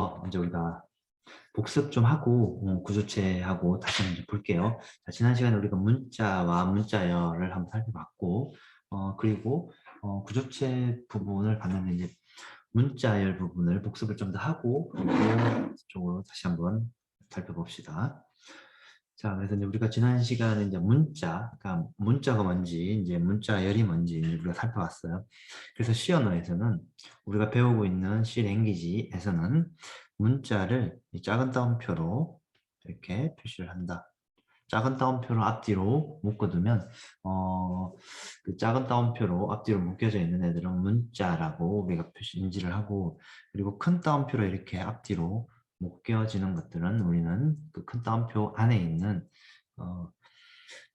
시간부터 이제 우리가 복습 좀 하고 구조체하고 다시 한번 볼게요. 자, 지난 시간에 우리가 문자와 문자열을 한번 살펴봤고 그리고 구조체 부분을 봤는데 이제 문자열 부분을 복습을 좀 더 하고 그리고 쪽으로 다시 한번 살펴봅시다. 자, 그래서 이제 우리가 지난 시간에 이제 그러니까 문자가 뭔지, 이제 문자열이 뭔지 우리가 살펴봤어요. 그래서 C 언어에서는 우리가 배우고 있는 C 랭귀지에서는 문자를 이 작은 따옴표로 이렇게 표시를 한다. 작은 따옴표로 앞뒤로 묶어두면 그 작은 따옴표로 앞뒤로 묶여져 있는 애들은 문자라고 우리가 인지를 하고, 그리고 큰 따옴표로 이렇게 앞뒤로 묶여지는 것들은 우리는 그 큰 따옴표 안에 있는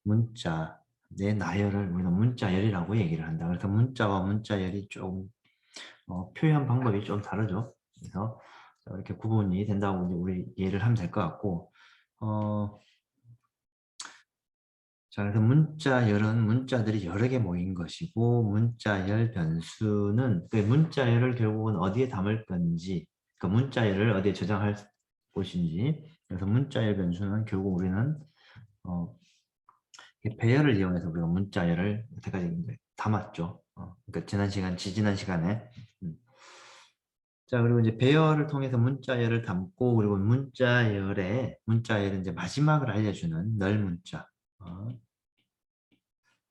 문자 내 나열을 우리는 문자열이라고 얘기를 한다. 그래서 문자와 문자열이 좀 표현 방법이 좀 다르죠. 그래서 이렇게 구분이 된다고 이제 우리 이해를 하면 될 것 같고, 자, 그래서 문자열은 문자들이 여러 개 모인 것이고, 문자열 변수는 그 문자열을 결국은 어디에 담을 건지, 그 문자열을 어디에 저장할 곳인지, 그래서 문자열 변수는 결국 우리는 배열을 이용해서 우리가 문자열을 여태까지 이제 담았죠. 그러니까 지난 시간에. 자, 그리고 이제 배열을 통해서 문자열을 담고, 그리고 문자열은 이제 마지막을 알려주는 널 문자.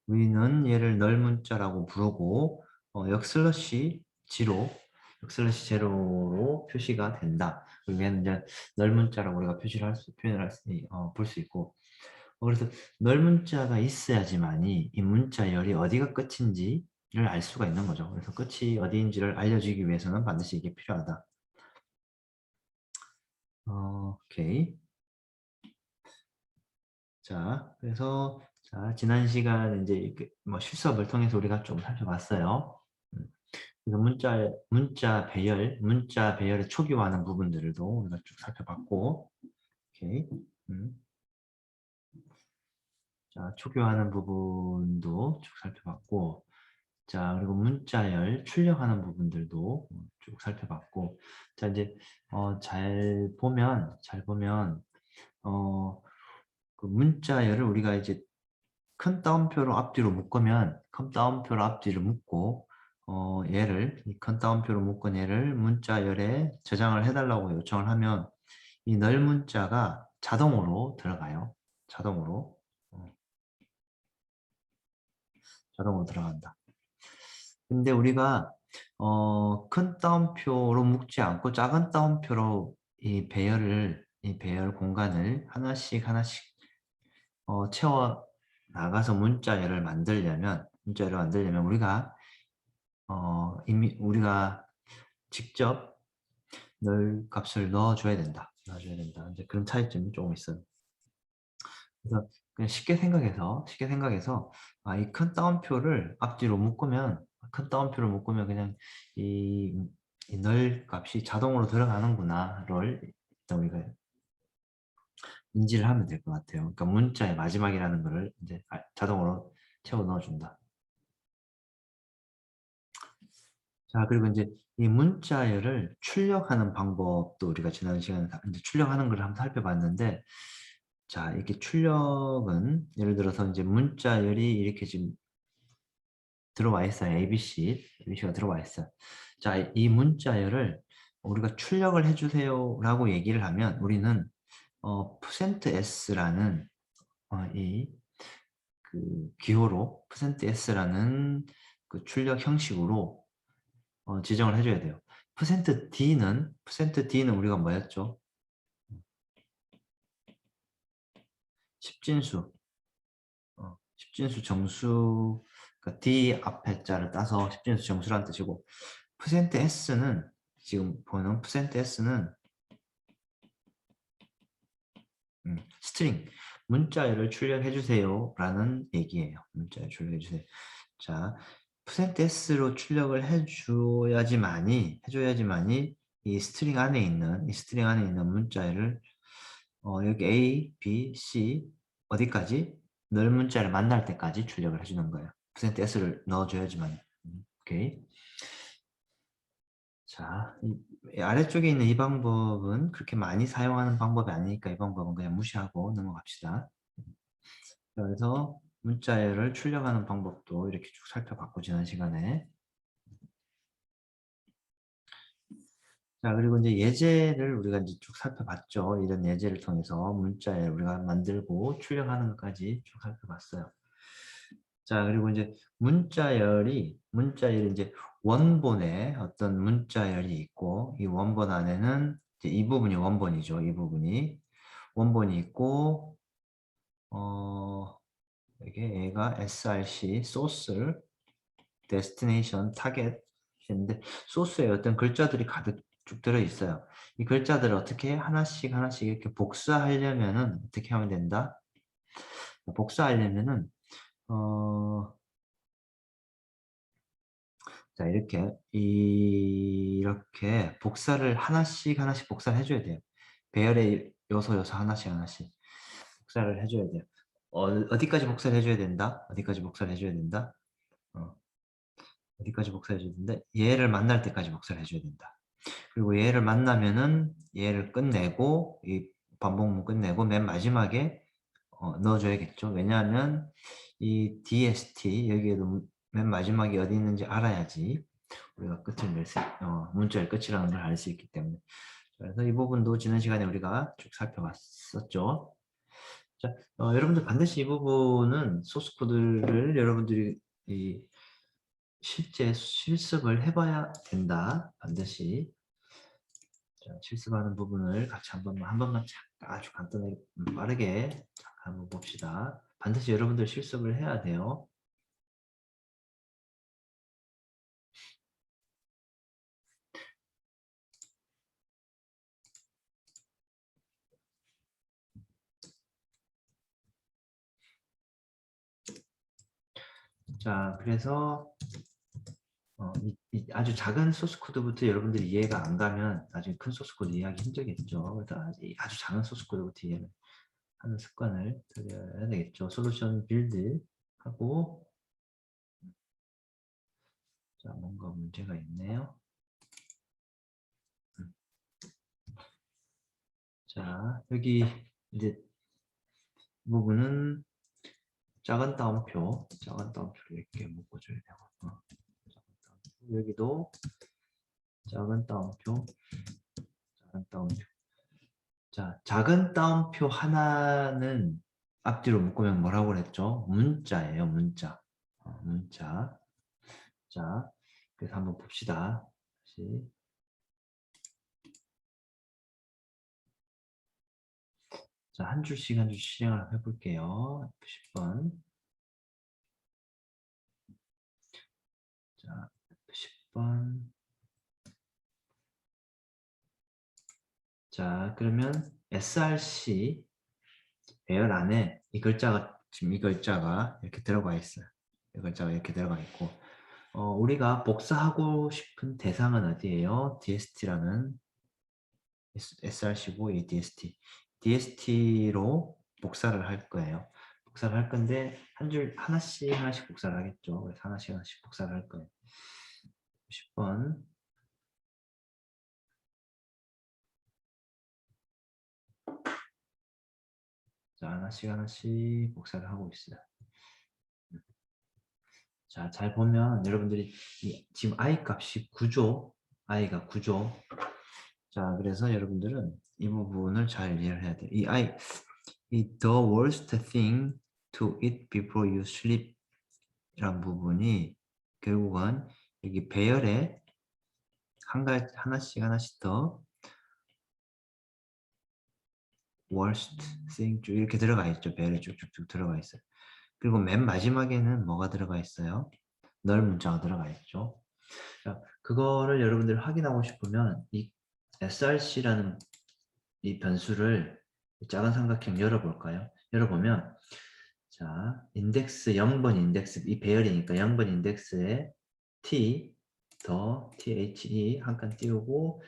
우리는 얘를 널 문자라고 부르고, 역슬러시 제로로 표시가 된다. 그리고 얘는 이제 널 문자라고 우리가 볼 수 있고, 그래서 널 문자가 있어야지만이 이 문자열이 어디가 끝인지를 알 수가 있는 거죠. 그래서 끝이 어디인지를 알려주기 위해서는 반드시 이게 필요하다. 오케이. 자, 그래서 지난 시간에 이제 뭐 실습을 통해서 우리가 좀 살펴봤어요. 그래서 문자 배열에 초기화하는 부분들도 우리가 쭉 살펴봤고, 오케이. 자, 초기화하는 부분도 쭉 살펴봤고, 자, 그리고 문자열 출력하는 부분들도 쭉 살펴봤고, 자, 이제 잘 보면 그 문자열을 우리가 이제 큰 따옴표로 앞뒤로 묶으면 큰 따옴표로 앞뒤로 묶고 이 큰 따옴표로 묶은 얘를 문자열에 저장을 해달라고 요청을 하면 이 널 문자가 자동으로 들어가요. 자동으로 들어간다. 근데 우리가 큰 따옴표로 묶지 않고 작은 따옴표로 이 배열 공간을 하나씩 채워 나가서 문자열을 만들려면 이미 우리가 직접 널 값을 넣어줘야 된다. 이제 그런 차이점이 조금 있어요. 그래서 그냥 쉽게 생각해서 이 큰 따옴표를 앞뒤로 묶으면 그냥 이 널 값이 자동으로 들어가는구나를 일단 우리가 인지를 하면 될 것 같아요. 그러니까 문자의 마지막이라는 거를 이제 자동으로 채워 넣어준다. 자, 그리고 이제 이 문자열을 출력하는 방법도 우리가 지난 시간에 이제 출력하는 걸 한번 살펴봤는데, 자, 이렇게 출력은 예를 들어서 이제 문자열이 이렇게 지금 들어와 있어요. ABC가 들어와 있어요. 자, 이 문자열을 우리가 출력을 해주세요 라고 얘기를 하면 우리는 %s라는 그 기호로 %s라는 그 출력 형식으로 지정을 해줘야 돼요. %d는 우리가 뭐였죠? 십진수 정수, 그러니까 D 앞에 자를 따서 십진수 정수라는 뜻이고, %s는 지금 보는 %s는 스트링, 문자열을 출력해주세요 라는 얘기예요. 문자열 출력해주세요. 자, %s로 출력을 해줘야지만이 이 스트링 안에 있는 문자열을 여기 A, B, C 어디까지? 널 문자를 만날 때까지 출력을 해주는 거예요. %s를 넣어줘야지만. 오케이. 자, 아래쪽에 있는 이 방법은 그렇게 많이 사용하는 방법이 아니니까 이 방법은 그냥 무시하고 넘어갑시다. 그래서 문자열을 출력하는 방법도 이렇게 쭉 살펴봤고 지난 시간에. 자, 그리고 이제 예제를 우리가 이제 쭉 살펴봤죠. 이런 예제를 통해서 문자열 우리가 만들고 출력하는 것까지 쭉 살펴봤어요. 자, 그리고 이제 문자열이 이제 원본에 어떤 문자열이 있고, 이 원본 안에는 이제 이 부분이 원본이죠. 이 부분이. 원본이 있고, 이게 얘가 src, source, destination, target인데, 소스에 어떤 글자들이 가득 쭉 들어 있어요. 이 글자들을 어떻게 하나씩 하나씩 이렇게 복사하려면은 어떻게 하면 된다? 복사하려면은, 어, 자, 이렇게 복사를 하나씩 하나씩 복사를 해줘야 돼요. 배열의 요소 하나씩 하나씩 복사를 해줘야 돼요. 어디까지 복사를 해줘야 된다? 어디까지 복사를 해줘야 된다? 어, 어디까지 복사해 줘야 된다? 얘를 만날 때까지 복사를 해줘야 된다. 그리고 얘를 만나면은 얘를 끝내고 이 반복문 끝내고 맨 마지막에 넣어줘야겠죠. 왜냐하면 이 DST 여기에도 맨 마지막에 어디 있는지 알아야지 우리가 끝을 문자의 끝이라는 걸 알 수 있기 때문에. 그래서 이 부분도 지난 시간에 우리가 쭉 살펴봤었죠. 자, 여러분들 반드시 이 부분은 소스 코드를 여러분들이 실제 실습을 해봐야 된다. 반드시. 자, 실습하는 부분을 같이 한 번만 아주 간단하게 빠르게 한번 봅시다. 반드시 여러분들 실습을 해야 돼요. 자, 그래서 아주 작은 소스 코드부터 여러분들이 이해가 안 가면 나중에 큰 소스 코드 이해하기 힘들겠죠. 그래서 아주 작은 소스 코드부터 이해하는 습관을 들여야 되겠죠. 솔루션 빌드 하고, 자, 뭔가 문제가 있네요. 자, 여기 이제 이 부분은 작은 따옴표를 이렇게 묶어줘야 되고, 여기도 작은 따옴표, 작은 따옴표. 자, 작은 따옴표 하나는 앞뒤로 묶으면 뭐라고 그랬죠? 문자예요, 문자. 문자. 자, 그래서 한번 봅시다. 다시. 자, 한 줄씩 한 줄씩 실행을 해볼게요. 10번. 자, 10번. 자, 그러면 src 배열 안에 이 글자가 지금 이 글자가 이렇게 들어가 있어요. 이 글자가 이렇게 들어가 있고, 우리가 복사하고 싶은 대상은 어디예요? DST라는 src고 이 DST로 복사를 할 거예요. 복사를 할 건데 한 줄 하나씩 복사를 하겠죠. 그래서 하나씩 복사를 할 거예요. 10번. 자, 하나씩 복사를 하고 있어요. 자, 잘 보면 여러분들이 지금 i 값이 9죠. i가 9죠. 자, 그래서 여러분들은 이 부분을 잘 이해를 해야 돼요. 이 the worst thing to eat before you sleep 이란 부분이 결국은 여기 배열에 하나씩 더 worst thing 쭉 이렇게 들어가 있죠. 배열에 쭉쭉쭉 들어가 있어요. 그리고 맨 마지막에는 뭐가 들어가 있어요? 널 문자가 들어가 있죠. 자, 그거를 여러분들 확인하고 싶으면 이 src라는 이 변수를 작은 삼각형 열어볼까요? 열어보면 자, 인덱스 0번 인덱스 이 배열이니까 0번 인덱스에 t 더 the 한 칸 띄우고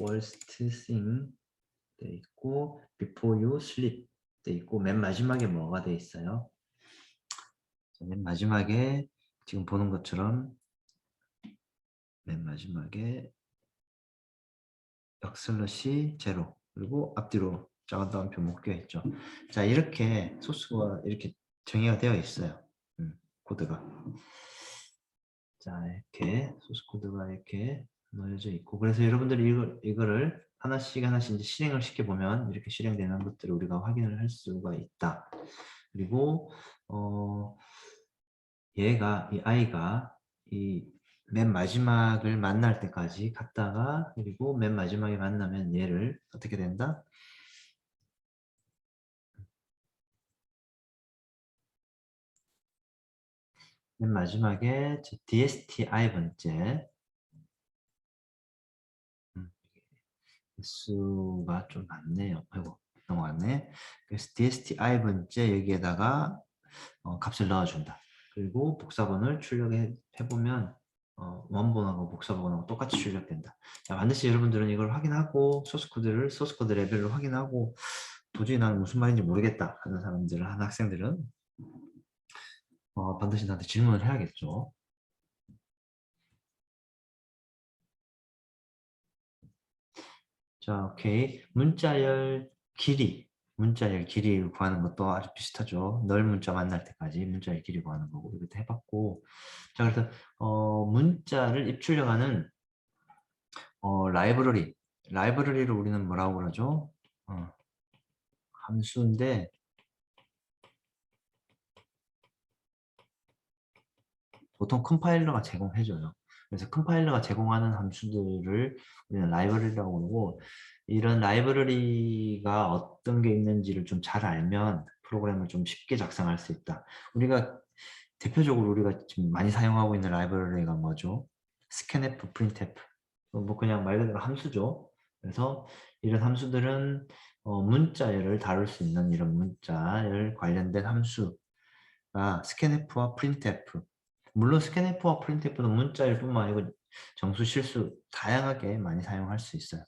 worst thing 돼 있고 before you sleep 돼 있고 맨 마지막에 뭐가 돼 있어요? 맨 마지막에 지금 보는 것처럼 맨 마지막에 벽슬러시 제로 그리고 앞뒤로 작은 따옴표 묶여 있죠. 자, 이렇게 소스가 이렇게 정의가 되어 있어요. 코드가. 자, 이렇게 소스 코드가 이렇게 놓여져 있고, 그래서 여러분들이 이거를 하나씩 하나씩 이제 실행을 시켜보면 이렇게 실행되는 것들을 우리가 확인을 할 수가 있다. 그리고 얘가 이 아이가 이 맨 마지막을 만날 때까지 갔다가, 그리고 맨 마지막에 만나면 얘를 어떻게 된다? 맨 마지막에 DSTI 번째, 수가 좀 많네요. 아이고, 넘어갔네. 그래서 DSTI 번째 여기에다가 값을 넣어준다. 그리고 복사본을 출력해 보면 원본하고 복사본하고 똑같이 출력된다. 자, 반드시 여러분들은 이걸 확인하고 소스 코드 레벨로 확인하고, 도저히 나는 무슨 말인지 모르겠다 하는 사람들은, 한 학생들은 반드시 나한테 질문을 해야겠죠. 자, 오케이. 문자열 길이를 구하는 것도 아주 비슷하죠. 널 문자 만날 때까지 문자열 길이 구하는 거고, 이것도 해봤고. 자, 그래서 문자를 입출력하는 라이브러리를 우리는 뭐라고 그러죠? 함수인데, 보통 컴파일러가 제공해줘요. 그래서 컴파일러가 제공하는 함수들을 우리는 라이브러리라고 그러고, 이런 라이브러리가 어떤 게 있는지를 좀 잘 알면 프로그램을 좀 쉽게 작성할 수 있다. 대표적으로 우리가 지금 많이 사용하고 있는 라이브러리가 뭐죠? scanf, printf. 뭐 그냥 말 그대로 함수죠. 그래서 이런 함수들은 문자열을 다룰 수 있는 이런 문자열 관련된 함수가 scanf와 printf. 물론 스캔F와 프린트F는 문자일 뿐만 아니고 정수, 실수 다양하게 많이 사용할 수 있어요.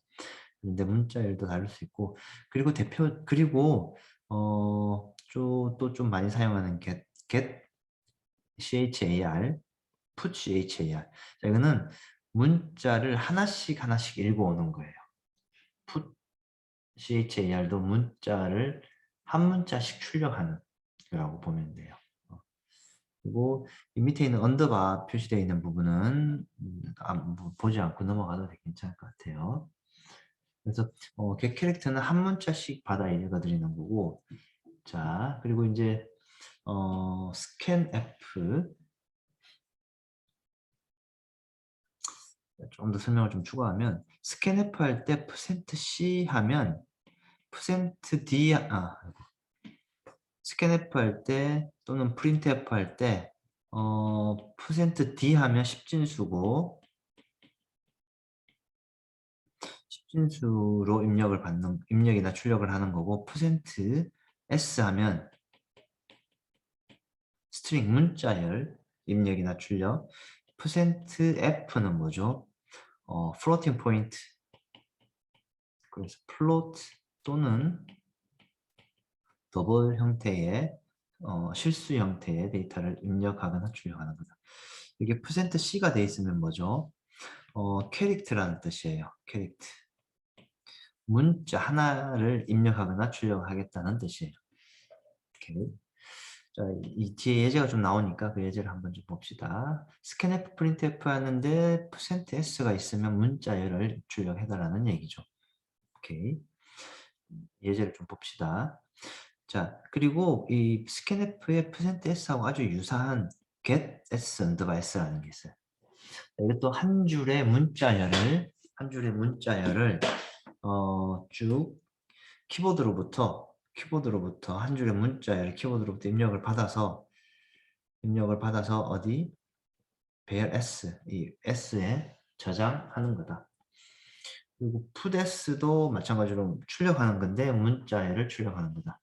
근데 문자일도 다룰 수 있고, 그리고 또 좀 많이 사용하는 get char, put char. 자, 이거는 문자를 하나씩 하나씩 읽어오는 거예요. put char도 문자를 한 문자씩 출력하는 거라고 보면 돼요. 그리고 이 밑에 있는 언더바 표시되어 있는 부분은 뭐 보지 않고 넘어가도 괜찮을 것 같아요. 그래서 get 캐릭터는 한 문자씩 받아 읽어드리는 거고, 자, 그리고 이제 scanf, 좀 더 설명을 좀 추가하면, scanf 할 때 %c 하면 %d, scanf 할 때 또는 printf 할 때 %d 하면 십진수고, 십진수로 입력이나 출력을 하는 거고, %s 하면 스트링 문자열 입력이나 출력, %f는 뭐죠? floating point. 그래서 float 또는 더블 형태의 실수 형태의 데이터를 입력하거나 출력하는 거다. 이게 %c가 돼 있으면 뭐죠? 캐릭터라는 뜻이에요. 캐릭터. 문자 하나를 입력하거나 출력하겠다는 뜻이에요. 이렇게. 자, 이 뒤에 예제가 좀 나오니까 그 예제를 한번 좀 봅시다. scanf, printf 하는데 %s가 있으면 문자열을 출력해달라는 얘기죠. 오케이. 예제를 좀 봅시다. 자, 그리고 이 scanf의 %s하고 아주 유사한 get s underbar s라는 게 있어요. 이것도 한 줄의 문자열을 쭉 키보드로부터 한 줄의 문자열 키보드로부터 입력을 받아서 어디 배열 s, 이 s에 저장하는 거다. 그리고 푸데스도 마찬가지로 출력하는 건데 문자열을 출력하는 거다.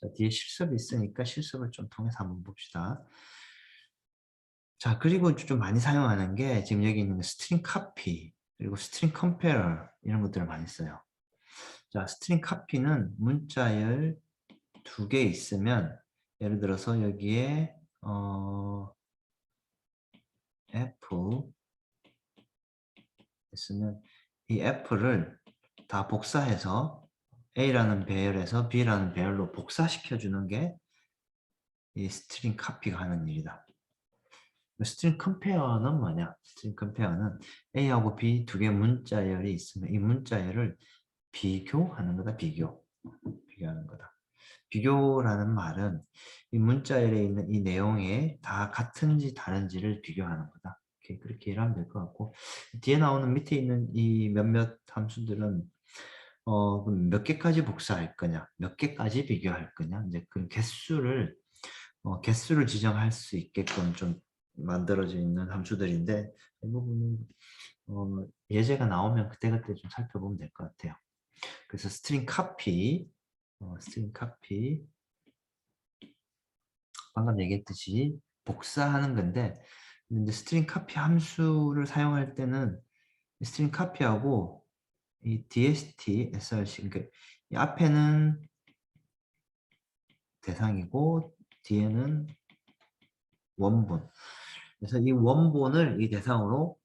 자, 뒤에 실습이 있으니까 실습을 좀 통해서 한번 봅시다. 자, 그리고 좀 많이 사용하는 게 지금 여기 있는 스트링 카피, 그리고 스트링 컴페어 이런 것들을 많이 써요. 자, 스트링 카피는 문자열 2개 있으면, 예를 들어서 여기에 F 있으면 이 F를 다 복사해서 A라는 배열에서 B라는 배열로 복사시켜주는 게 이 스트링 카피가 하는 일이다. 스트링 컴페어는 뭐냐? 스트링 컴페어는 A하고 B 두 개 문자열이 있으면 이 문자열을 비교하는 거다. 비교하는 거다. 비교라는 말은 이 문자열에 있는 이 내용에 다 같은지 다른지를 비교하는 거다. 그렇게 이해하면 될 것 같고, 뒤에 나오는 밑에 있는 이 몇몇 함수들은 그럼 몇 개까지 복사할 거냐, 몇 개까지 비교할 거냐, 이제 그 개수를 지정할 수 있게끔 좀 만들어져 있는 함수들인데, 이 부분은 예제가 나오면 그때그때 좀 살펴보면 될 것 같아요. 그래서 스트링 카피 방금 얘기했듯이 복사하는 건데, 근데 스트링 카피 함수를 사용할 때는 스트링 카피하고 이 DST, SRC, 그러니까 이 앞에는 대상이고 뒤에는 원본. 그래서 이 원본을 이 대상으로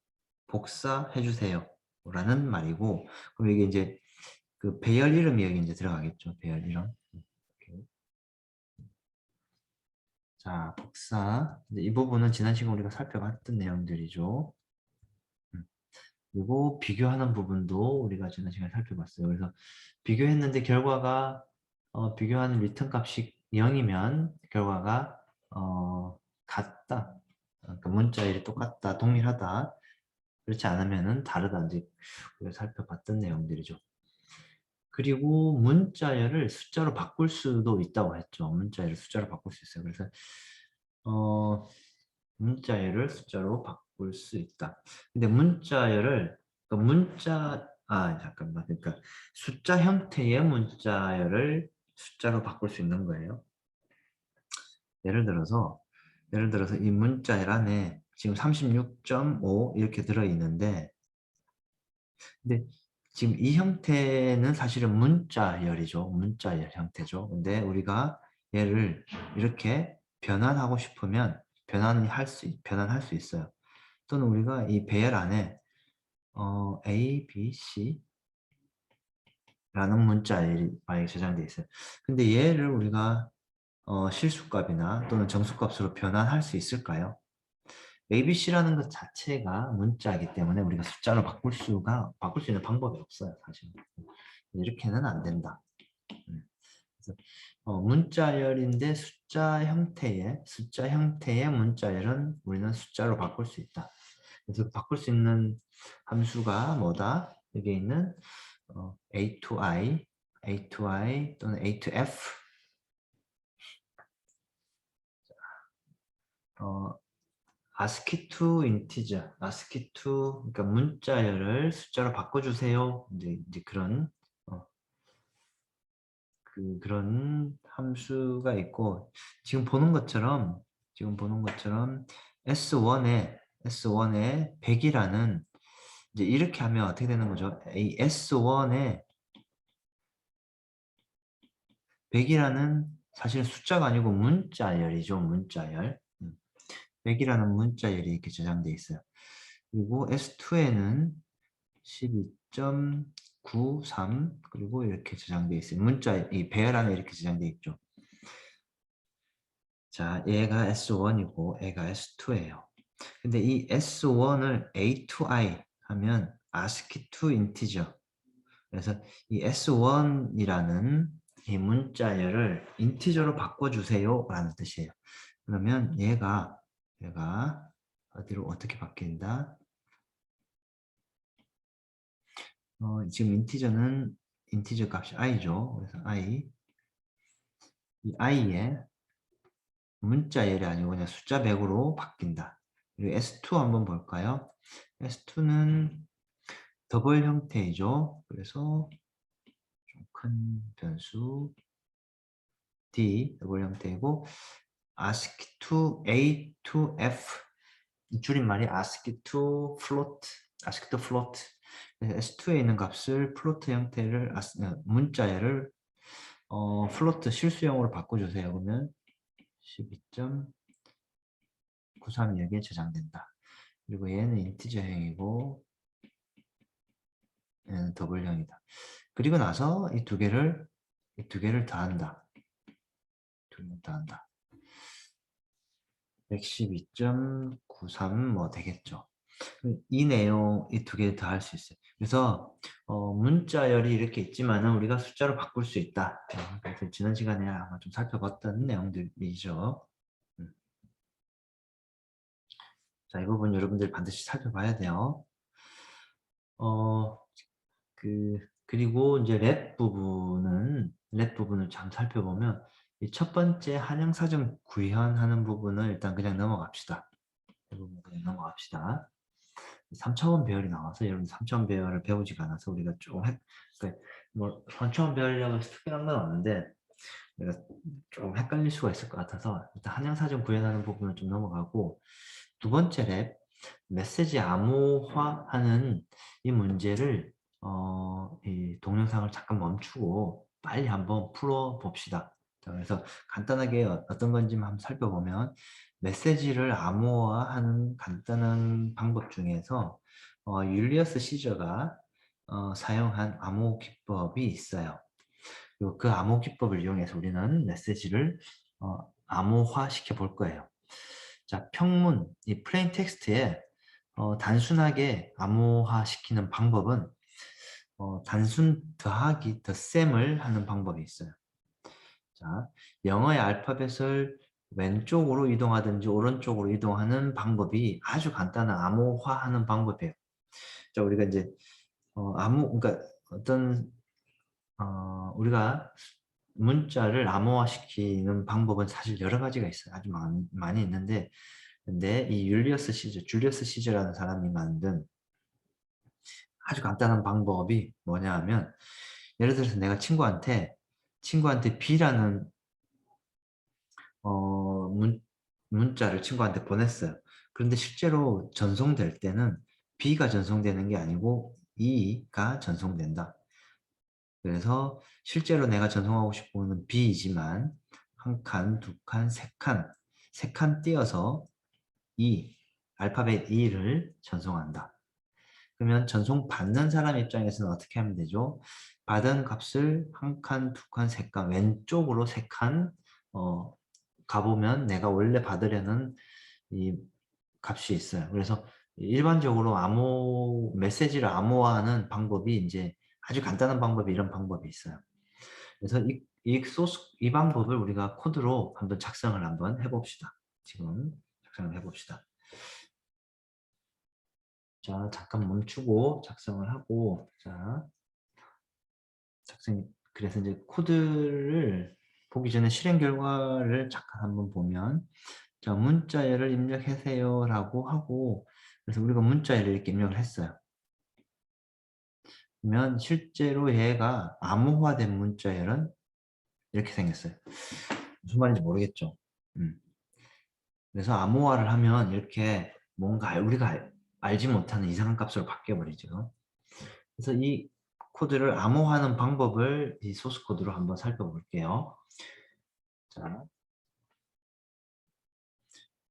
복사해 주세요. 라는 말이고, 그럼 이게 이제 그 배열 이름이 여기 이제 들어가겠죠. 배열 이름. 이렇게. 자, 복사. 이 부분은 지난 시간 우리가 살펴봤던 내용들이죠. 그리고 비교하는 부분도 우리가 지난 시간에 살펴봤어요. 그래서 비교했는데 결과가 비교하는 리턴 값이 0이면 결과가 같다. 그러니까 문자열이 똑같다, 동일하다. 그렇지 않으면은 다르다. 이제 우리가 살펴봤던 내용들이죠. 그리고 문자열을 숫자로 바꿀 수도 있다고 했죠. 문자열을 숫자로 바꿀 수 있어요. 그래서 어, 문자열을 숫자로 바꿀 수 있다. 근데 문자열을 잠깐만. 그러니까 숫자 형태의 문자열을 숫자로 바꿀 수 있는 거예요. 예를 들어서 이 문자열 안에 지금 36.5 이렇게 들어 있는데, 근데 지금 이 형태는 사실은 문자열이죠. 문자열 형태죠. 근데 우리가 얘를 이렇게 변환하고 싶으면 변환할 수 있어요. 또는 우리가 이 배열 안에 A, B, C 라는 문자열이 만약에 저장되어 있어요. 근데 얘를 우리가 실수값이나 또는 정수값으로 변환할 수 있을까요? ABC라는 것 자체가 문자이기 때문에 우리가 숫자로 바꿀 수 있는 방법이 없어요, 사실. 이렇게는 안 된다. 그래서 문자열인데 숫자 형태의 문자열은 우리는 숫자로 바꿀 수 있다. 그래서 바꿀 수 있는 함수가 뭐다? 여기 있는 A to I 또는 A to F, ASCII to integer, ASCII to 그러니까 문자열을 숫자로 바꿔주세요. 이제 그런 함수가 있고, 지금 보는 것처럼 S1에 100이라는, 이제 이렇게 하면 어떻게 되는 거죠? 이 S1에 100이라는 사실은 숫자가 아니고 문자열이죠. 문자열. 100이라는 문자열이 이렇게 저장되어 있어요. 그리고 S2에는 12.93 그리고 이렇게 저장되어 있어요. 이 배열 안에 이렇게 저장되어 있죠. 자, 얘가 S1이고 얘가 S2예요. 근데 이 S1을 A to I 하면 ASCII to integer. 그래서 이 S1이라는 이 문자열을 인티저로 바꿔주세요 라는 뜻이에요. 그러면 얘가 어디로 어떻게 바뀐다? 지금 인티저 값이 i죠. 그래서 이 i에 문자열이 아니고 그냥 숫자 100으로 바뀐다. 그리고 S2 한번 볼까요? S2는 더블 형태이죠. 그래서 좀 큰 변수 D 더블 형태이고 ASCII to A to F, 줄임말이 ASCII to float, ASCII to float. S2에 있는 값을 플로트 형태를 문자열을 플로트 실수형으로 바꿔주세요. 그러면 12.93이 여기에 저장된다. 그리고 얘는 인티저형이고 더블형이다. 그리고 나서 이 두 개를 더한다. 두 개를 더한다. 112.93 뭐 되겠죠. 이 내용 이 두 개 더 할 수 있어요. 그래서 문자열이 이렇게 있지만은 우리가 숫자로 바꿀 수 있다. 그래서 지난 시간에 아마 좀 살펴봤던 내용들이죠. 자, 이 부분 여러분들 반드시 살펴봐야 돼요. 어, 그리고 이제 랩 부분을 참 살펴보면 이 첫 번째 한양사전 구현하는 부분을 일단 그냥 넘어갑시다. 이 부분 그냥 넘어갑시다. 3차원 배열이 나와서 여러분 3차원 배열을 배우지가 않아서 우리가 좀 그러니까 뭐 3차원 배열이라고 해서 특별한 건 없는데 내가 좀 헷갈릴 수가 있을 것 같아서 일단 한양사전 구현하는 부분을 좀 넘어가고 두 번째 랩 메시지 암호화하는 이 문제를 이 동영상을 잠깐 멈추고 빨리 한번 풀어 봅시다. 그래서 간단하게 어떤 건지 한번 살펴보면 메시지를 암호화하는 간단한 방법 중에서 율리어스 시저가 사용한 암호 기법이 있어요. 그리고 그 암호 기법을 이용해서 우리는 메시지를 암호화 시켜 볼 거예요. 자, 평문, 이 플레인 텍스트에 단순하게 암호화 시키는 방법은 단순 더하기, 덧셈을 하는 방법이 있어요. 자, 영어의 알파벳을 왼쪽으로 이동하든지 오른쪽으로 이동하는 방법이 아주 간단한 암호화하는 방법이에요. 자, 우리가 이제 그러니까 어떤 우리가 문자를 암호화시키는 방법은 사실 여러 가지가 있어요. 아주 많이 있는데, 근데 이 줄리어스 시저라는 사람이 만든 아주 간단한 방법이 뭐냐 하면, 예를 들어서 내가 친구한테 B라는 문자를 친구한테 보냈어요. 그런데 실제로 전송될 때는 B가 전송되는 게 아니고 E가 전송된다. 그래서 실제로 내가 전송하고 싶은 거는 B이지만 한 칸, 두 칸, 세 칸 띄어서 알파벳 E를 전송한다. 그러면 전송 받는 사람 입장에서는 어떻게 하면 되죠? 받은 값을 한 칸, 두 칸, 세 칸, 왼쪽으로 세 칸 가보면 내가 원래 받으려는 이 값이 있어요. 그래서 일반적으로 메시지를 암호화하는 방법이 이제 아주 간단한 방법이 이런 방법이 있어요. 그래서 이 방법을 우리가 코드로 한번 작성을 한번 해봅시다. 지금 작성을 해봅시다. 자, 잠깐 멈추고 작성을 하고, 자, 그래서 이제 코드를 보기 전에 실행 결과를 잠깐 한번 보면, 자, 문자열을 입력하세요 라고 하고, 그래서 우리가 문자열을 이렇게 입력을 했어요. 그러면 실제로 얘가 암호화된 문자열은 이렇게 생겼어요. 무슨 말인지 모르겠죠. 그래서 암호화를 하면 이렇게 뭔가 우리가 알지 못하는 이상한 값으로 바뀌어버리죠. 그래서 이 코드를 암호화하는 방법을 이 소스 코드로 한번 살펴볼게요. 자,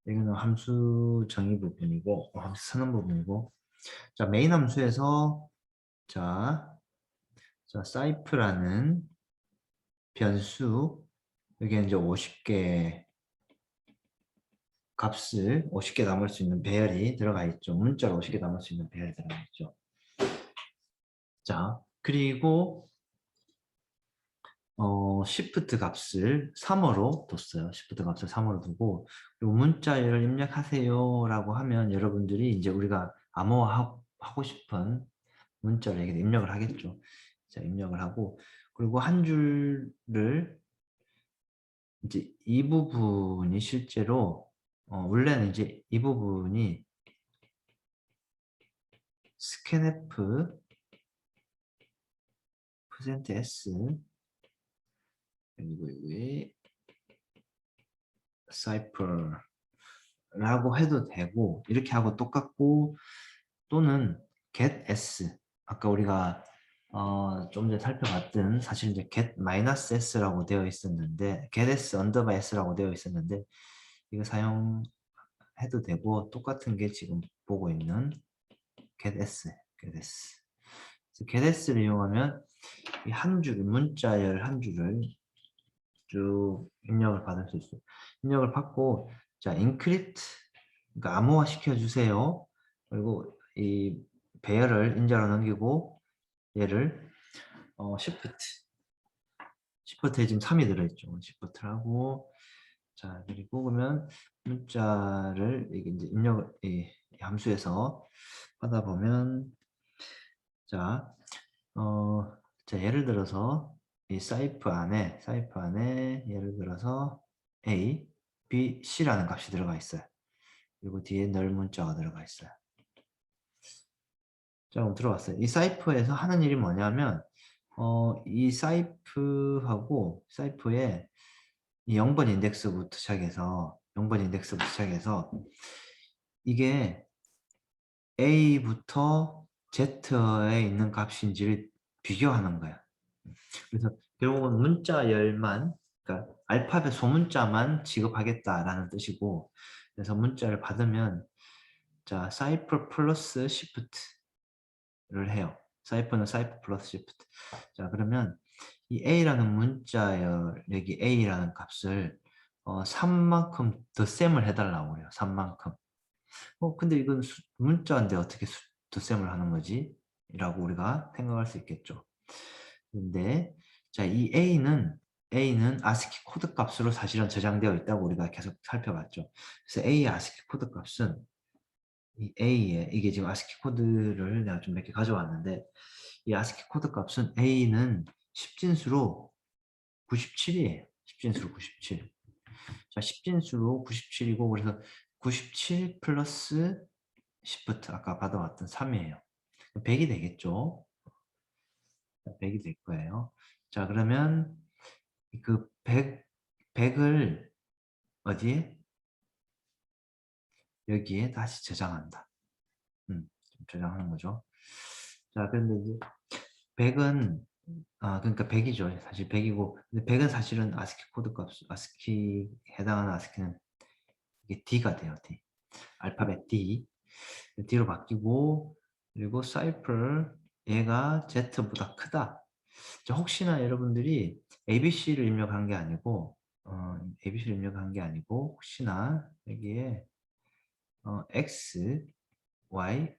여기는 함수 정의 부분이고, 함수 선언 부분이고, 자, 메인 함수에서 자, 사이프라는 변수, 여기 이제 50개 값을 50개 담을 수 있는 배열이 들어가 있죠. 문자로 50개 담을 수 있는 배열이 들어가 있죠. 자, 그리고 시프트 값을 3어로 뒀어요. 시프트 값을 3어로 두고 그리고 문자열을 입력하세요 라고 하면 여러분들이 이제 우리가 암호화하고 싶은 문자를 여기 입력을 하겠죠. 자, 입력을 하고 그리고 한 줄을 이제 이 부분이 실제로 원래는 이제 이 부분이 scanf %s 그리고 여기 cipher라고 해도 되고 이렇게 하고 똑같고 또는 getS 아까 우리가 좀 전에 살펴봤던 사실 이제 get-s라고 되어 있었는데 getS underbar s라고 되어 있었는데 이거 사용해도 되고 똑같은 게 지금 보고 있는 getS 그래서 getS를 이용하면 이 한 줄, 문자열 한 줄을 쭉 입력을 받을 수 있어요. 입력을 받고, 자, encrypt, 그러니까 암호화 시켜주세요. 그리고 이 배열을 인자로 넘기고, 얘를, shift에 지금 3이 들어있죠. shift를 하고, 자, 그리고 그러면 문자를 이게 이제 입력을, 이 함수에서 하다 보면, 자, 자, 예를 들어서 이 사이프 안에 예를 들어서 A, B, C라는 값이 들어가 있어요. 그리고 뒤에 널 문자가 들어가 있어요. 자, 그럼 들어왔어요. 이 사이프에서 하는 일이 뭐냐면 이 사이프에 이 0번 인덱스부터 시작해서 이게 A부터 Z에 있는 값인지를 비교하는 거야. 그래서 결국은 문자열만, 그러니까 알파벳 소문자만 지급하겠다라는 뜻이고, 그래서 문자를 받으면, 자, 사이퍼 플러스 시프트를 해요. 사이퍼는 사이퍼 플러스 시프트. 자, 그러면 이 A라는 문자열, 여기 A라는 값을 3만큼 덧셈을 해달라고 그래요. 3만큼. 근데 이건 문자인데 어떻게 덧셈을 하는 거지? 라고 우리가 생각할 수 있겠죠. 근데 자, 이 A는 아스키 코드 값으로 사실은 저장되어 있다고 우리가 계속 살펴봤죠. 그래서 A의 아스키 코드 값은 이 A의 이게 지금 아스키 코드를 내가 좀 몇 개 가져왔는데 이 아스키 코드 값은 A는 10진수로 97이에요. 10진수로 97. 자, 10진수로 97이고 그래서 97 플러스 시프트 아까 받아왔던 3이에요. 100이 되겠죠. 100이 될 거예요. 자, 그러면 그 100을 어디에? 여기에 다시 저장한다. 저장하는 거죠. 자, 그런데 이제 100은 그러니까 100이죠. 사실 100이고 근데 100은 사실은 아스키 코드 값, 아스키 해당하는 아스키는 이게 D가 돼요. D. 알파벳 D. D로 바뀌고 그리고 사이플 얘가 Z보다 크다. 자, 혹시나 여러분들이 ABC를 입력한 게 아니고 ABC를 입력한 게 아니고 혹시나 여기에 X, Y,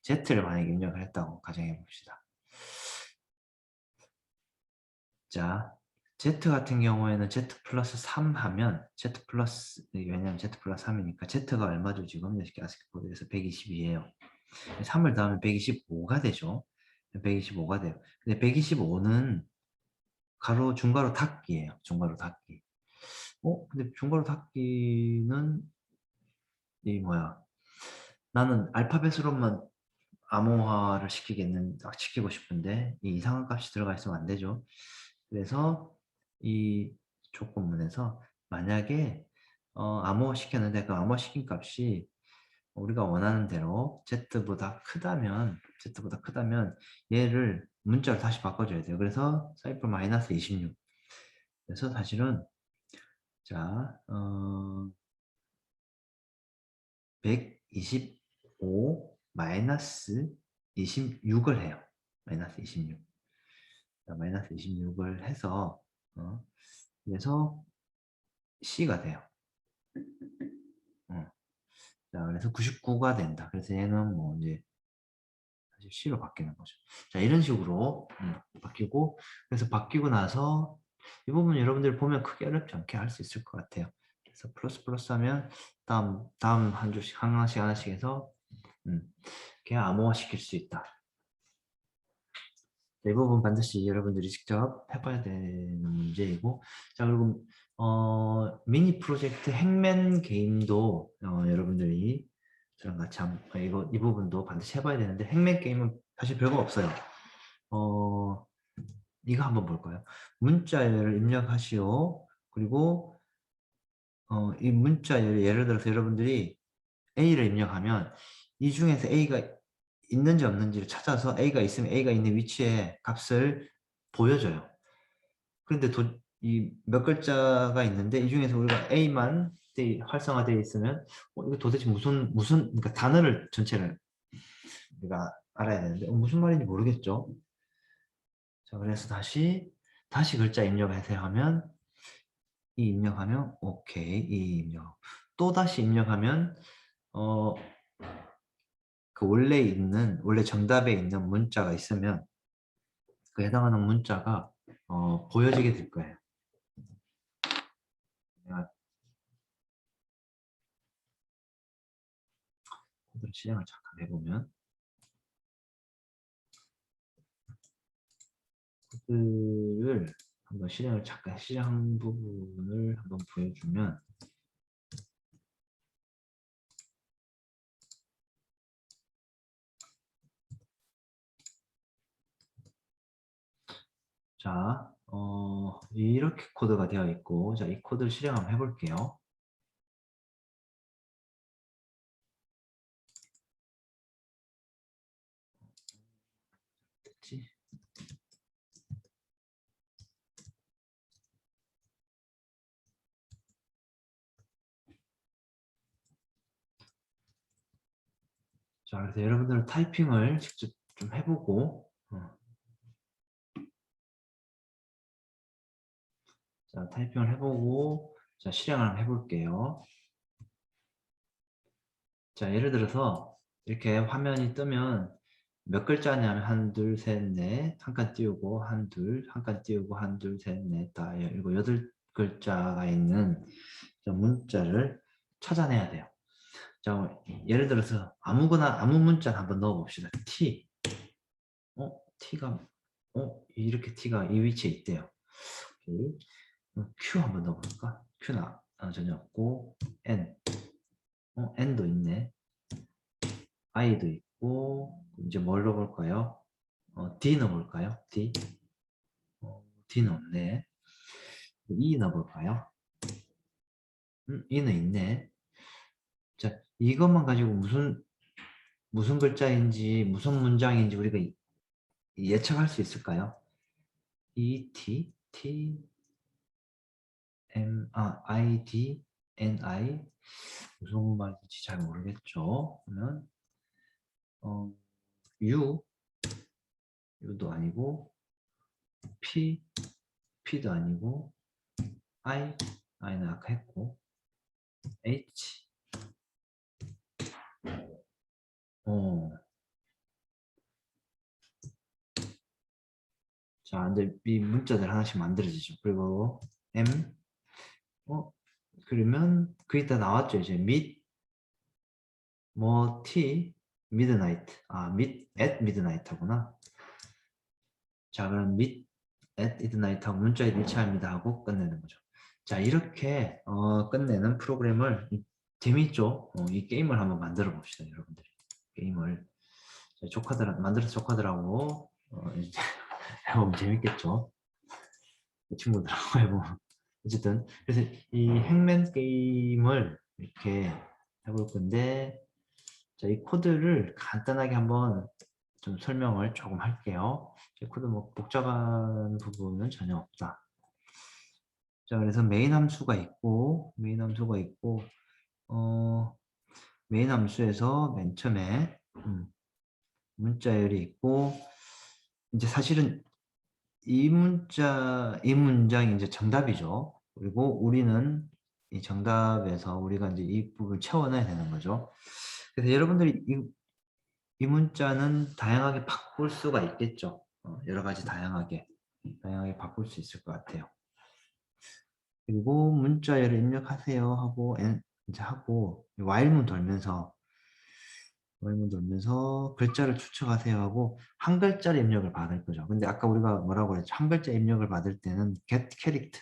Z를 만약에 입력을 했다고 가정해 봅시다. 자, Z 같은 경우에는 Z 플러스 3 하면 Z 플러스, 왜냐면 Z 플러스 3이니까 Z가 얼마죠 지금? 아스키 코드에서 122예요. 3을 더하면 125가 되죠. 125가 돼요. 근데 125는 중괄호 닫기예요. 중괄호 닫기. 근데 중괄호 닫기는 이 뭐야? 나는 알파벳으로만 암호화를 시키고 싶은데 이 이상한 값이 들어가 있으면 안 되죠. 그래서 이 조건문에서 만약에 암호화 시켰는데 그 암호화 시킨 값이 우리가 원하는 대로 z보다 크다면 얘를 문자로 다시 바꿔줘야 돼요. 그래서 사이플 마이너스 26. 그래서 사실은 자 125 마이너스 26을 해요. 마이너스 26. 자, 마이너스 26을 해서 그래서 C가 돼요. 자, 그래서 99가 된다. 그래서 얘는 뭐 이제 사실 C로 바뀌는 거죠. 자, 이런 식으로 바뀌고 그래서 바뀌고 나서 이 부분 여러분들 보면 크게 어렵지 않게 할 수 있을 것 같아요. 그래서 플러스 하면 다음 한 줄씩 하나씩 해서 그냥 암호화 시킬 수 있다. 이 부분 반드시 여러분들이 직접 해봐야 되는 문제이고 자 그리고 미니 프로젝트 행맨 게임도 여러분들이 저랑 같이 이 부분도 반드시 해봐야 되는데 행맨 게임은 사실 별거 없어요. 이거 한번 볼까요? 문자를 입력하시오. 그리고 이 문자를 예를 들어서 여러분들이 A를 입력하면 이 중에서 A가 있는지 없는지를 찾아서 A가 있으면 A가 있는 위치에 값을 보여줘요. 그런데 이 몇 글자가 있는데 이 중에서 우리가 A만 활성화되어 있으면 이거 도대체 무슨 그러니까 단어를 전체를 우리가 알아야 되는데 무슨 말인지 모르겠죠. 자, 그래서 다시 글자 입력하세요 하면 이 입력하면 오케이 이 입력. 또 다시 입력하면 어 그 원래 정답에 있는 문자가 있으면 그 해당하는 문자가 보여지게 될 거예요. 내가 코드를 실행을 잠깐 해보면 코드를 한번 잠깐 실행 부분을 한번 보여주면 자, 이렇게 코드가 되어 있고 자, 이 코드를 실행 한번 해볼게요. 됐지? 자, 그래서 여러분들은 타이핑을 직접 좀 해보고 자, 타이핑을 해보고 자, 실행을 한번 해볼게요. 자, 예를 들어서 이렇게 화면이 뜨면 몇 글자냐면 한, 둘, 셋, 넷, 한 칸 띄우고 한, 둘, 한 칸 띄우고 한, 둘, 셋, 넷, 다, 일곱, 여덟 글자가 있는 문자를 찾아내야 돼요. 자, 예를 들어서 아무 문자를 한번 넣어봅시다. T. T가 이렇게 T가 이 위치에 있대요. 오케이. Q 한번 넣어볼까? Q나 전혀 없고 N. N도 있네. I도 있고 이제 뭘 넣어볼까요? D 넣어볼까요? D. D는 없네. E 넣어볼까요? E는 있네. 자, 이것만 가지고 무슨 글자인지 무슨 문장인지 우리가 예측할 수 있을까요? E, T, T, I, D, N, I 무슨 말인지 잘 모르겠죠. 그러면 U, U도 아니고 P, P도 아니고 I는 아까 했고 H, 어, 자, 이제 이 문자들 하나씩 만들어지죠. 그리고 M, 그러면 그게 나왔죠. 이제 T, midnight. at midnight 하구나. 자, 그럼 at midnight 하고 문자에 일치합니다 하고 끝내는 거죠. 자, 이렇게 끝내는 프로그램을 재밌죠? 이 게임을 한번 만들어 봅시다, 여러분들이. 게임을 만들어서 조카들하고 이제 해보면 재밌겠죠? 친구들하고 해보면 어쨌든 그래서 이 행맨 게임을 이렇게 해볼 건데 자, 이 코드를 간단하게 한번 좀 설명을 조금 할게요. 이 코드 뭐 복잡한 부분은 전혀 없다. 자, 그래서 메인 함수에서 맨 처음에 문자열이 있고 이제 사실은 이 문장이 이제 정답이죠. 그리고 우리는 이 정답에서 우리가 이제 이 부분을 채워넣어야 되는 거죠. 그래서 여러분들이 이 문자는 다양하게 바꿀 수가 있겠죠. 여러 가지 다양하게 바꿀 수 있을 것 같아요. 그리고 문자열을 입력하세요 하고 이제 하고 while문 돌면서 글자를 추측하세요 하고 한 글자를 입력을 받을 거죠. 근데 아까 우리가 뭐라고 그랬죠? 한 글자 입력을 받을 때는 get character,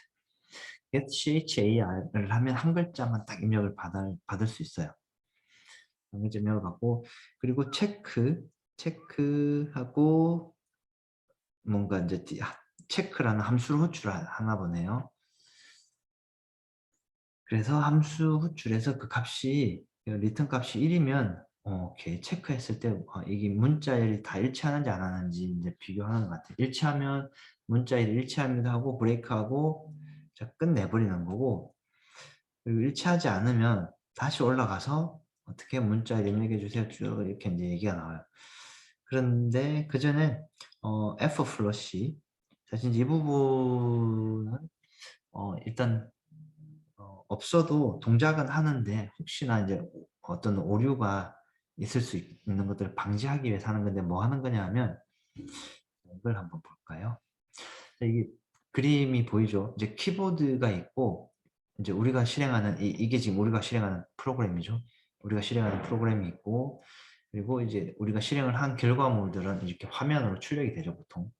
get char을 하면 한 글자만 딱 입력을 받을 수 있어요. 한 글자 입력을 받고 그리고 체크하고 뭔가 이제 체크라는 함수를 호출하나 보네요. 그래서 함수 호출해서 그 값이 리턴 값이 1이면 오케이 체크했을 때 이게 문자열이 다 일치하는지 안 하는지 이제 비교하는 것 같아요. 일치하면 문자열이 일치합니다 하고 브레이크하고 자, 끝내버리는 거고 그리고 일치하지 않으면 다시 올라가서 어떻게 문자열 입력해 주세요 쭉 이렇게 이제 얘기가 나와요. 그런데 그 전에 F 플러시 사실 이제 이 부분은 일단 없어도 동작은 하는데 혹시나 이제 어떤 오류가 있을 수 있는 것들을 방지하기 위해서 하는 건데 뭐 하는 거냐 하면 이걸 한번 볼까요? 자, 이게 그림이 보이죠? 이제 키보드가 있고 이제 우리가 실행하는 이게 지금 우리가 실행하는 프로그램이죠. 우리가 실행하는 프로그램이 있고 그리고 이제 우리가 실행을 한 결과물들은 이렇게 화면으로 출력이 되죠, 보통.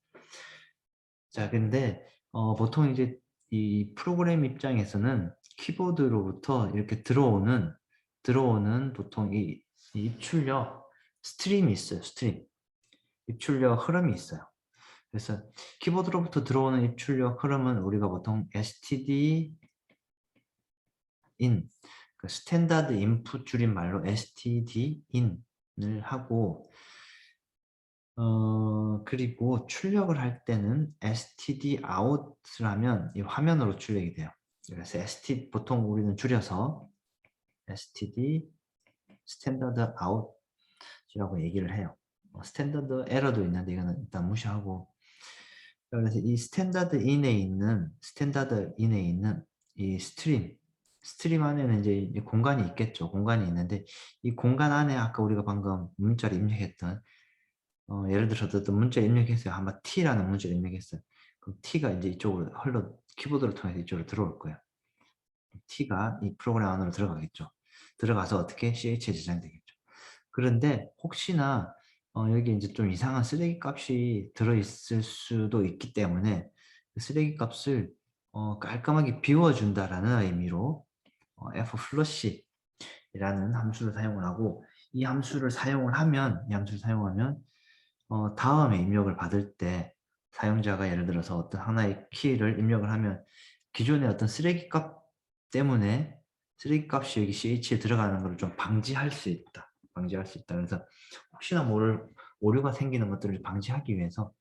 자, 근데 보통 이제 이 프로그램 입장에서는 키보드로부터 이렇게 들어오는 보통 이 입출력 스트림이 있어요. 스트림. 입출력 흐름이 있어요. 그래서 키보드로부터 들어오는 입출력 흐름은 우리가 보통 std in 그 스탠다드 인풋 줄임말로 std in을 하고 그리고 출력을 할 때는 std out을 하면 이 화면으로 출력이 돼요. 그래서 보통 우리는 줄여서 std 스탠다드 out이라고 얘기를 해요. 스탠다드 에러도 있는데 이거는 일단 무시하고 그래서 이 스탠다드 인에 있는 이 스트림 안에는 이제 공간이 있겠죠. 공간이 있는데 이 공간 안에 아까 우리가 방금 문자를 입력했던 예를 들어서 어떤 문자를 입력했어요. 아마 T라는 문자를 입력했어요. 그럼 T가 이제 이쪽으로 키보드를 통해서 이쪽으로 들어올 거예요. T가 이 프로그램 안으로 들어가겠죠. 들어가서 어떻게 CH에 저장되겠죠. 그런데 혹시나 여기 이제 좀 이상한 쓰레기 값이 들어있을 수도 있기 때문에 그 쓰레기 값을 깔끔하게 비워준다라는 의미로 flush이라는 함수를 사용을 하고 이 함수를 사용하면 다음에 입력을 받을 때 사용자가 예를 들어서 어떤 하나의 키를 입력을 하면 기존의 어떤 쓰레기 값 때문에 쓰레기 값이 여기 CH에 들어가는 것을 좀 방지할 수 있다. 그래서 혹시나 모를 오류가 생기는 것들을 방지하기 위해서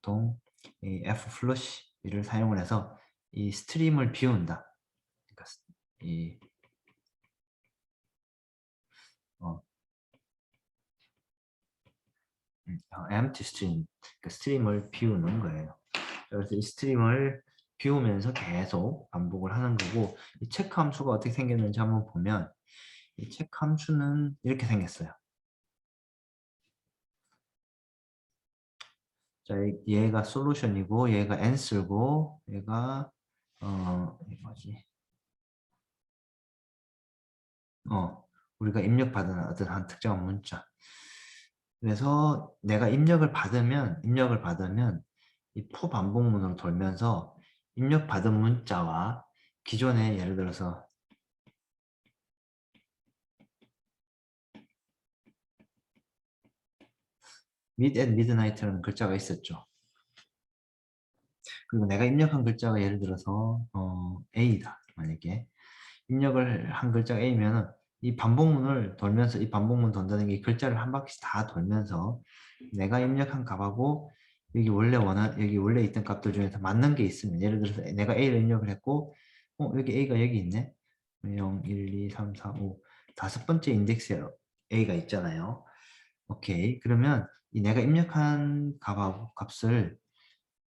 보통 이 flush를 사용을 해서 이 스트림을 비운다. 그러니까 이 어, empty stream, 그 스트림을 비우는 거예요. 그래서 이 스트림을 비우면서 계속 반복을 하는 거고 이 체크 함수가 어떻게 생겼는지 한번 보면 이 체크 함수는 이렇게 생겼어요. 자, 얘가 솔루션이고 얘가 answer고 얘가 뭐지? 우리가 입력받은 어떤 한 특정한 문자. 그래서 내가 입력을 받으면 이 포 반복문으로 돌면서 입력받은 문자와 기존에 예를 들어서 mid and midnight라는 글자가 있었죠. 그리고 내가 입력한 글자가 예를 들어서 A다. 만약에 입력을 한 글자가 A면은 이 반복문을 돌면서 이 반복문 돈다는 게 이 글자를 한 바퀴 다 돌면서 내가 입력한 값하고 여기 원래 있던 값들 중에서 맞는 게 있으면 예를 들어서 내가 A를 입력을 했고 여기 A가 여기 있네. 0, 1, 2, 3, 4, 5 다섯 번째 인덱스에 A가 있잖아요. 오케이. 그러면 이 내가 입력한 값을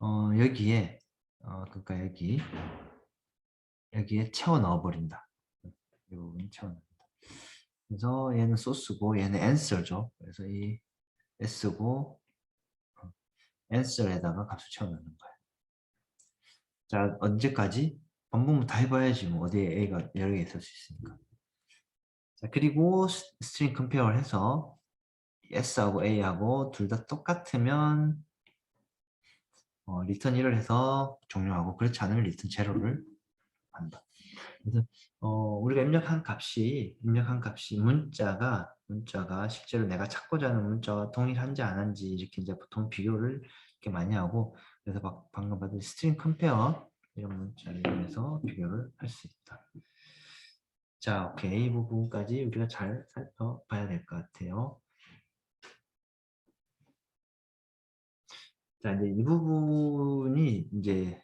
여기에 그러니까 여기에 채워 넣어 버린다. 이 부분 채워 넣는다. 그래서 얘는 소스고 얘는 answer죠. 그래서 이 s고 answer에다가 값을 채워 넣는 거예요. 자, 언제까지? 반복문 다 해봐야지 뭐 어디에 a가 여러 개 있을 수 있으니까. 자, 그리고 스트링 컴페어를 해서 s하고 a하고 둘 다 똑같으면 리턴 1을 해서 종료하고 그렇지 않으면 리턴 제로를 한다. 그래서 우리가 입력한 값이 문자가 실제로 내가 찾고자 하는 문자와 동일한지 안 한지 이렇게 이제 보통 비교를 이렇게 많이 하고 그래서 방금 받은 스트링 컴페어 이런 문자를 이용해서 비교를 할 수 있다. 자, 오케이. 이 부분까지 우리가 잘 살펴봐야 될 것 같아요. 자, 이제 이 부분이 이제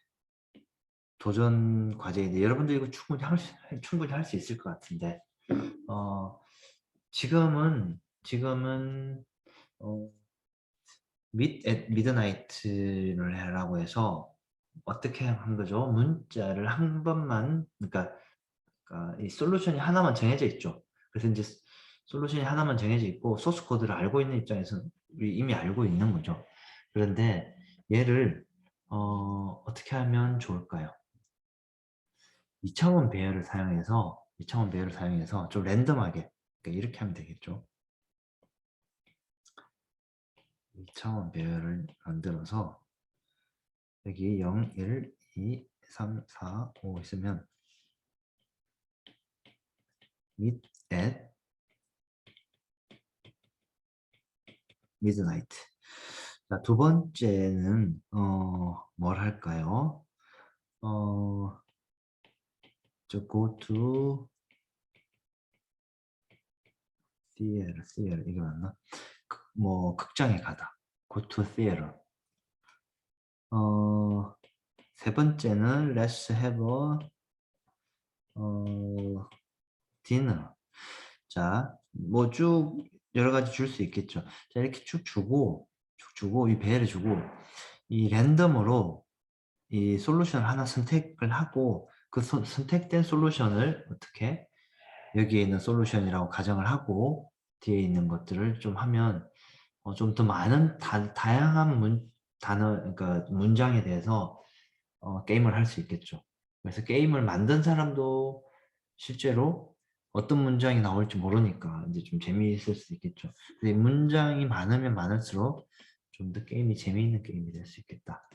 도전 과제인데 여러분들 이거 충분히 할 수 있을 것 같은데 어, 지금은 어, meet at midnight를 해라고 해서 어떻게 한 거죠? 문자를 한 번만, 그러니까 이 솔루션이 하나만 정해져 있죠. 그래서 이제 솔루션이 하나만 정해져 있고 소스 코드를 알고 있는 입장에서는 우리 이미 알고 있는 거죠. 그런데 얘를 어떻게 하면 좋을까요? 2차원 배열을 사용해서 좀 랜덤하게, 그러니까 이렇게 하면 되겠죠. 2차원 배열을 만들어서 여기 0, 1, 2, 3, 4, 5 있으면 meet at midnight. 자, 두 번째는 뭘 할까요? 저 go to theater 이게 맞나? 뭐 극장에 가다. go to theater. 세 번째는 let's have a dinner. 자, 뭐 쭉 여러 가지 줄 수 있겠죠. 자, 이렇게 쭉 주고 이 배를 주고 이 랜덤으로 이 솔루션을 하나 선택을 하고 그 선택된 솔루션을 어떻게 여기에 있는 솔루션이라고 가정을 하고 뒤에 있는 것들을 좀 하면 좀 더 많은 다양한 단어, 그러니까 문장에 대해서 게임을 할 수 있겠죠. 그래서 게임을 만든 사람도 실제로 어떤 문장이 나올지 모르니까 이제 좀 재미있을 수 있겠죠. 근데 문장이 많으면 많을수록 좀 더 게임이 재미있는 게임이 될 수 있겠다.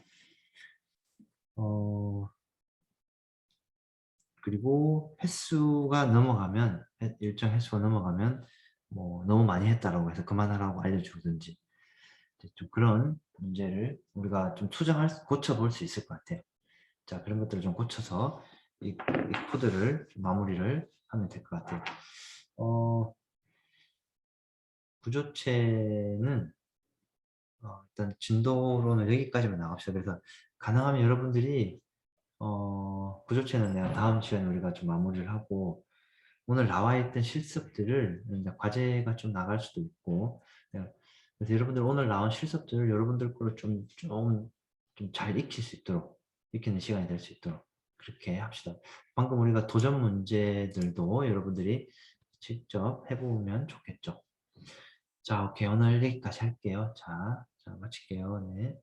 그리고 횟수가 넘어가면 일정 횟수가 넘어가면 뭐 너무 많이 했다라고 해서 그만하라고 알려주든지 좀 그런 문제를 우리가 좀 고쳐볼 수 있을 것 같아요. 자, 그런 것들을 좀 고쳐서 이 코드를 좀 마무리를 하면 될 것 같아요. 구조체는 일단 진도로는 여기까지만 나갑시다. 그래서 가능하면 여러분들이 구조체는 내가 다음 시간에 우리가 좀 마무리를 하고 오늘 나와 있던 실습들을 이제 과제가 좀 나갈 수도 있고 그래서 여러분들 오늘 나온 실습들을 여러분들 거로 좀 잘 익힐 수 있도록 익히는 시간이 될 수 있도록 그렇게 합시다. 방금 우리가 도전 문제들도 여러분들이 직접 해보면 좋겠죠. 자, 오케이. 오늘 여기까지 할게요. 자 마칠게요. 네.